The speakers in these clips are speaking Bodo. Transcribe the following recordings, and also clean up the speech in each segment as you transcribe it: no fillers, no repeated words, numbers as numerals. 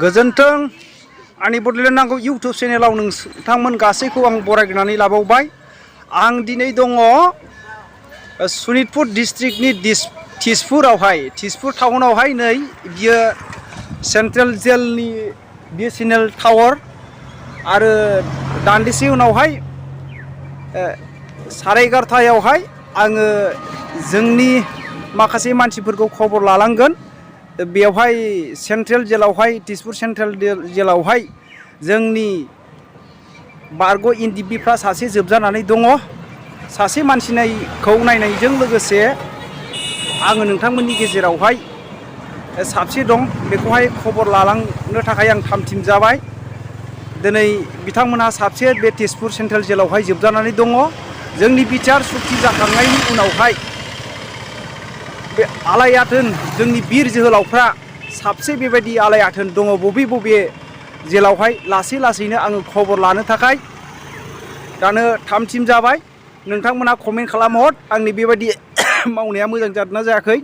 गोजोन्थों आंनि बड'लेण्ड नांगौ इउटुब चेनेलाव नोंथांमोन गासैखौ आं बरायनानै लाबावबाय। आं दिनै दङ सनितपुर डिस्ट्रिक्टनि तिसपुर टाउनावहाय नै बियो सेन्ट्रेल जेलनि बिएसएनएल टावार आरो दान्दिसे उनावहाय 11:30 आङो जोंनि माखासे मानसिफोरखौ खबर लालांगोन। बेवहाय सेन्ट्रेल जेलावहाय तिसपुर सेन्ट्रेल जेलावहाय जोंनि बारग' इन्दिबिफ्रा सासे जोबजानानै दङ। सासे मानसिखौ नायनायजों लोगोसे आङो नोंथांमोननि गेजेरावहाय साबसे दं बेखौहाय खबर लालांनो थाखाय आं थाम-थिम जाबाय। दिनै बिथांमोनहा साबसे बे तिसपुर सेन्ट्रेल जेलावहाय जोबजानानै दङ। जोंनि बिचार सुक्ति जाखांनायनि उनावहाय बे आलायाथोन जोंनि बिर जोहोलावफ्रा साबसे बेबायदि आलायाथोन दङ बबे जेलावहाय लासैनो आङो खबर लानो थाखाय दानो थाम-थिम जाबाय। नोंथांमोना कमेन्ट खालामहर आंनि बेबायदि मावनाया मोजां जादोंना जायाखै।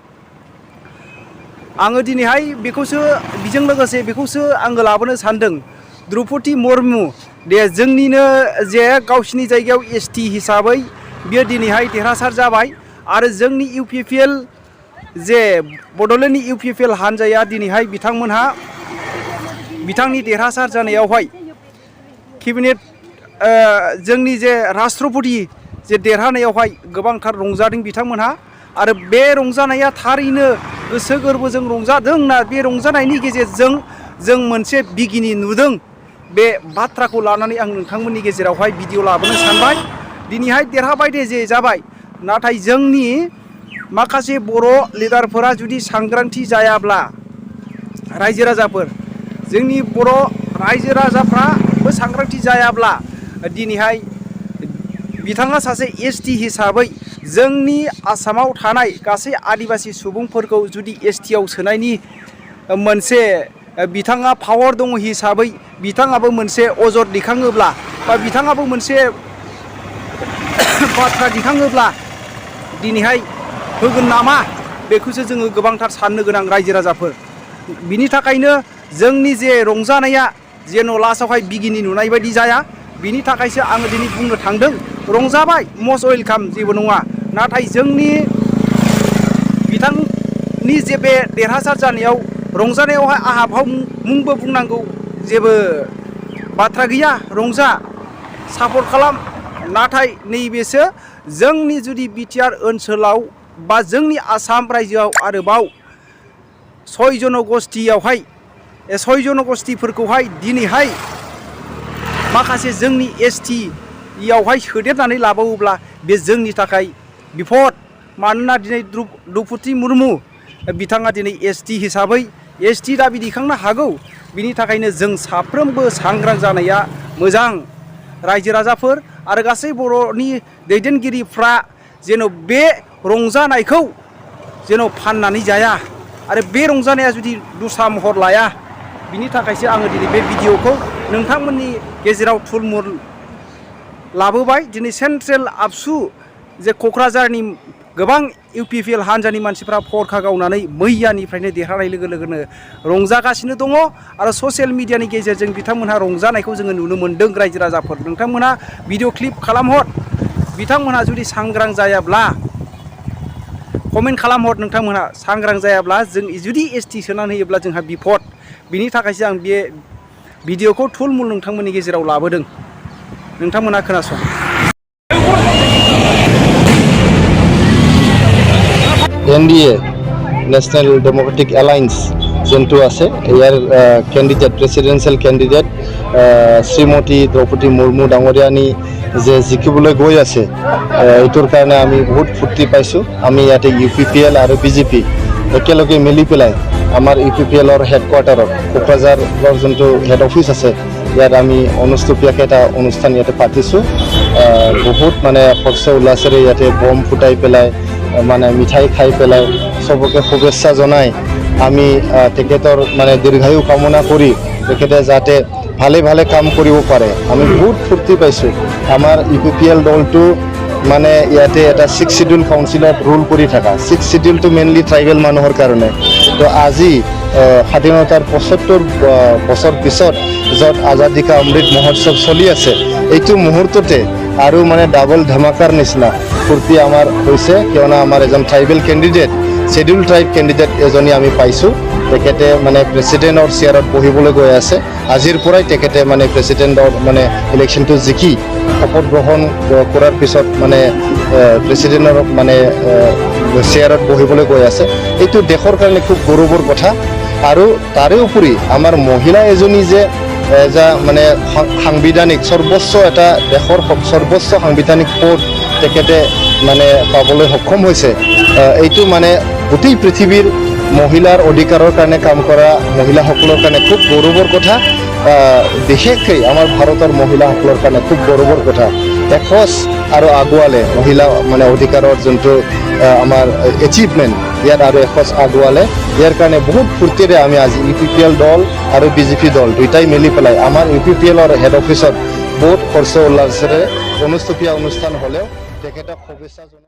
आङो दिनैहाय बेजों लोगोसे बेखौसो आङो लाबोनो सानदों। द्रौपदी मुर्मु जोंनिनो जे गावसिनि जायगायाव एसटि हिसाबै बियो दिनैहाय देरहासार जाबाय आरो जोंनि इउपिपिएल जे बड'लेण्डनि इउपिपिएल हान्जाया दिनैहाय बिथांनि देरहासार जानायावहाय केबिनेट जोंनि जे राष्ट्रपति जे देरहानायावहाय गोबांथार रंजादों बिथांमोनहा आरो बे रंजानाया थारैनो गोसो गोरबोजों रंजादोंना बे रंजानायनि गेजेरजों जों मोनसे बिगिनि नुदों। बे बाथ्राखौ लानानै आं नोंथांमोननि गेजेरावहाय भिडिअ लाबोनो सानबाय। दिनैहाय देरहाबाय जे जाबाय, नाथाय जोंनि माखासे बर' लिडारफोरा जुदि सांग्रांथि जायाब्ला रायजो राजाफोर जोंनि बर' रायजो राजाफ्राबो सांग्रांथि जायाब्ला दिनैहाय बिथाङा सासे एसटि हिसाबै जोंनि आसामाव थानाय गासै आदिबासि सुबुंफोरखौ जुदि एसटिआव सोनायनि मोनसे बिथाङा पावार दङ हिसाबै बिथाङाबो मोनसे अजद दिखाङोब्ला बा बिथाङाबो मोनसे बाथ्रा दिखाङोब्ला दिनैहाय होगोन नामा बेखौसो जोङो गोबांथार साननो गोनां रायजो राजाफोर। बिनि थाखायनो जोंनि जे रंजानाया जेन' लास्टआवहाय बिगिनि नुनाय बायदि जाया, बिनि थाखायसो आङो दिनै बुंनो थांदों। रंजाबाय मस्ट वेलकाम जेबो नङा, नाथाय जोंनि बिथांनि जे बे देरहासार जानायाव रंजानायावहाय आहा मुंबो बुंनांगौ जेबो बाथ्रा गैया। रंजा सापर्ट खालाम, नाथाय नैबेसो जोंनि जुदि बिटिआर ओनसोलाव बा जोंनि आसाम रायजोआव आरोबाव 6 जनगस्थिफोरखौहाय दिनैहाय माखासे जोंनि एसटिआवहाय सोदेरनानै लाबावोब्ला बे जोंनि थाखाय बिपद। मानोना दिनै द्रौपदी मुर्मु बिथाङा दिनै एसटि हिसाबै एसटि दाबि दैखांनो हागौ। बिनि थाखायनो जों साफ्रोमबो सांग्रां जानाया मोजां। रायजो राजाफोर आरो गासै बर'नि दैदेनगिरिफ्रा जेन' बे रंजानायखौ जेन' फाननानै जाया आरो बे रंजानाया जुदि दस्रा महर लाया, बिनि थाखायसो आङो दिनै बे भिडिअखौ नोंथांमोननि गेजेराव थुलमुल लाबोबाय। दिनै सेन्ट्रेल आबसु जे क'क्राझारनि गोबां इउपिपिएल हान्जानि मानसिफ्रा फरखा गावनानै मैयानिफ्रायनो देरहानाय लोगोनो रंजागासिनो दङ आरो ससियेल मिडियानि गेजेरजों बिथांमोनहा रंजानायखौ जोङो नुनो मोन्दों। रायजो राजाफोर नोंथांमोनहा भिडिअ क्लिप खालामहर, बिथांमोनहा जुदि सांग्रां जायाब्ला कमेन्ट खालामहर। नोंथांमोनहा सांग्रां जायाब्ला जों जुदि एसटि सोनानै होयोब्ला जोंहा बिपद। बिनि थाखायसो आं बे भिडिअखौ थुलमुल नोंथांमोननि गेजेराव लाबोदों। नोंथांमोनहा खोनासं। NDA नेशनल डेमोक्रेटिक एलायन्स जेनटू আছে ইয়াৰ candidate presidential candidate Shrimati Draupadi Murmu ডাঙৰীয়ানী যে জিকিবলৈ গৈ আছে, এইটোৰ কাৰণে আমি বহুত ফূৰ্তি পাইছোঁ। আমি ইয়াতে ইউপিপিএল আৰু বিজেপি একেলগে মিলি পেলাই আমাৰ ইউপিপিএলৰ হেডকোৱাৰ্টাৰত কোকৰাঝাৰৰ যোনটো হেড অফিচ আছে ইয়াত আমি অনুষ্টুপীয়াকৈ এটা অনুষ্ঠান ইয়াতে পাতিছোঁ। বহুত মানে হৰ্ষ উল্লাসেৰে ইয়াতে বম ফুটাই পেলাই মানে মিঠাই খাই পেলাই সবকে শুভেচ্ছা জনাই আমি তেখেতৰ মানে দীৰ্ঘায়ু কামনা কৰি তেখেতে যাতে ভালে ভালে কাম কৰিব পাৰে আমি বহুত ফূৰ্তি পাইছোঁ। আমাৰ ইউপিপিএল দলটো মানে ইয়াতে এটা 6 শিডিউল কাউন্সিলত ৰুল কৰি থকা। 6 শিডিউলটো মেইনলি ট্ৰাইবেল মানুহৰ কাৰণে। তো আজি স্বাধীনতাৰ ৭৫ বছৰ পিছত য'ত আজাদী কা অমৃত মহোৎসৱ চলি আছে এইটো মুহূৰ্ততে আৰু মানে ডাবল ধামাকাৰ নিচিনা ফূৰ্তি আমাৰ হৈছে কিয়নো আমাৰ এজন tribal candidate schedule tribe candidate এজনী আমি পাইছোঁ তেখেতে মানে প্ৰেচিডেণ্টৰ চেয়াৰত বহিবলৈ গৈ আছে আজিৰ পৰাই তেখেতে মানে প্ৰেচিডেণ্টৰ মানে ইলেকশ্যনটো জিকি শপত গ্ৰহণ কৰাৰ পিছত মানে প্ৰেচিডেণ্টৰ মানে চেয়াৰত বহিবলৈ গৈ আছে এইটো দেশৰ কাৰণে খুব গৌৰৱৰ কথা আৰু তাৰে উপৰি আমাৰ মহিলা এজনী যে এজা মানে সাংবিধানিক সৰ্বোচ্চ এটা দেশৰ সৰ্বোচ্চ সাংবিধানিক পদ তেখেতে মানে পাবলৈ সক্ষম হৈছে এইটো মানে গোটেই পৃথিৱীৰ মহিলাৰ অধিকাৰৰ কাৰণে কাম কৰা মহিলাসকলৰ কাৰণে খুব গৌৰৱৰ কথা বিশেষকৈ আমাৰ ভাৰতৰ মহিলাসকলৰ কাৰণে খুব গৌৰৱৰ কথা এখোজ আৰু আগুৱালে মহিলা মানে অধিকাৰৰ যোনটো আমাৰ এচিভমেণ্ট ইয়াত আৰু এখোজ আগুৱালে ইয়াৰ কাৰণে বহুত ফূৰ্তিৰে আমি আজি UPPL দল আৰু BJP দল দুইটাই মিলি পেলাই আমাৰ UPPLৰ হেড অফিচত বহুত খৰচ উল্লাসেৰে অনুষ্ঠিত অনুষ্ঠান হ'লেও তেখেতক শুভেচ্ছা